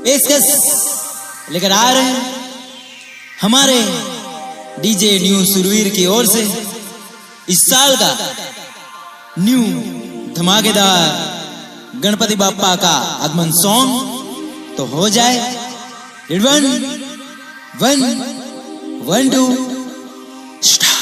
पेशकश लेकर आ रहे हैं हमारे डीजे न्यू सुरवीर की ओर से इस साल का न्यू धमाकेदार गणपति बाप्पा का आगमन सॉन्ग। तो हो जाए 1 1 2 स्टार्ट।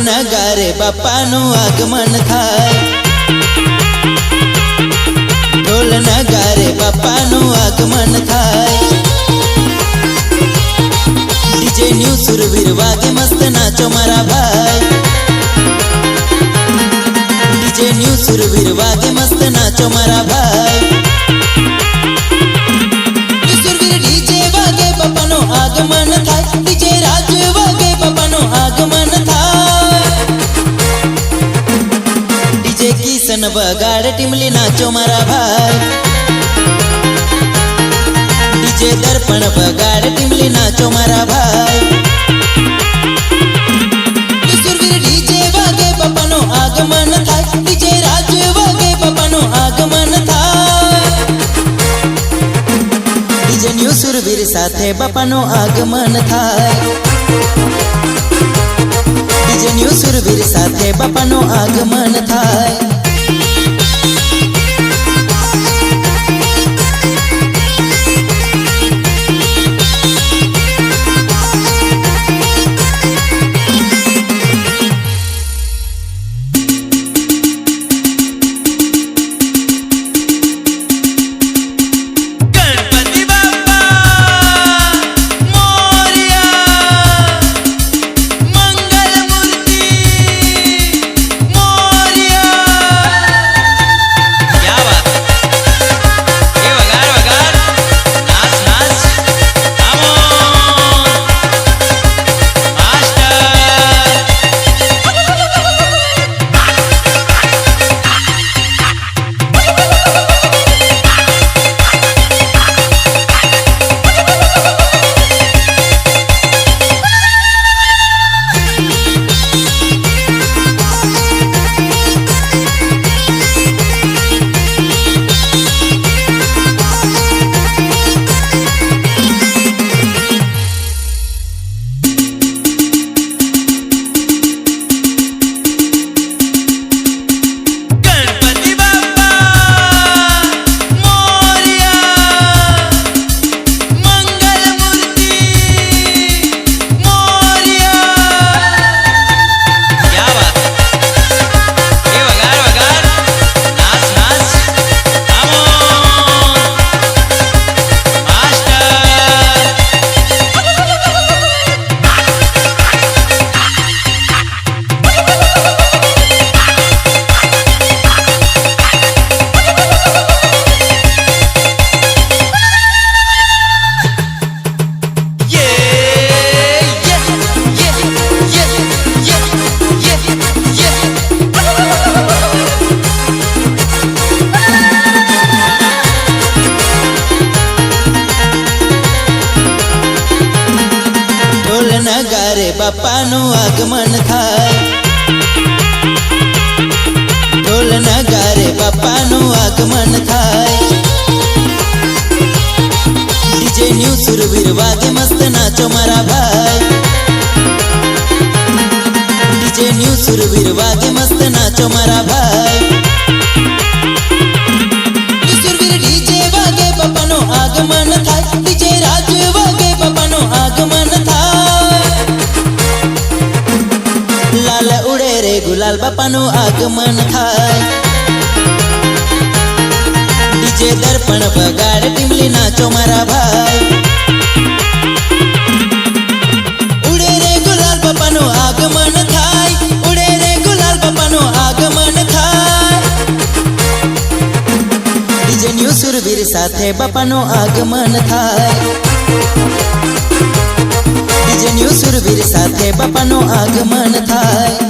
नगारे बापाનું આગમન થાય, ઢોલ નગારે બાપાનું આગમન થાય। ડીજે ન્યુ સુરવીર વાગે મસ્ત નાચો મારા ભાઈ, ડીજે ન્યુ સુરવીર વાગે મસ્ત નાચો મારા ભાઈ। ન્યુ સુરવીર ડીજે વાગે બાપાનું આગમન થાય, ડીજે રાજ વાગે બાપાનું આગમન થાય। किसन बगाड़ टिमली नाचो मारा भाई, डीजे दर्पण बगाड़ टिमली नाचो मारा भाई। सुरवीर डीजे वागे बापानो आगमन थाय, डीजे राज वागे बापानो आगमन थाय। डीजे न्यू सुरवीर साथे बापानो आगमन थाय, डीजे न्यू सुरवीर साथे बापानो आगमन थाय। नगारे बापाનું આગમન થાય, ઢોલ નગારે બાપાનું આગમન થાય। डीजे न्यू सुरवीर वागे मस्त नाचो मारा भाई, डीजे डीजे न्यू सुरवीर वागे मस्त नाचो मारा भाई। न्यू सुरवीर डीजे वागे बापानो आगमन थाय, डीजे राज वागे बापानो आगमन थाय। लाल उड़े रे गुलाल बापानो आगमन थाय। डीजे दर्पण बगाड़ टीमली नाचो मारा भाई। उड़े रे गुलाल बापानो आगमन थाय, उड़े रे गुलाल बापानो आगमन थाय। डीजे न्यू सुरवीर साथे बापानो आगमन थाय। डीजे न्यू सुरवीर साथे बापानो आगमन थाय।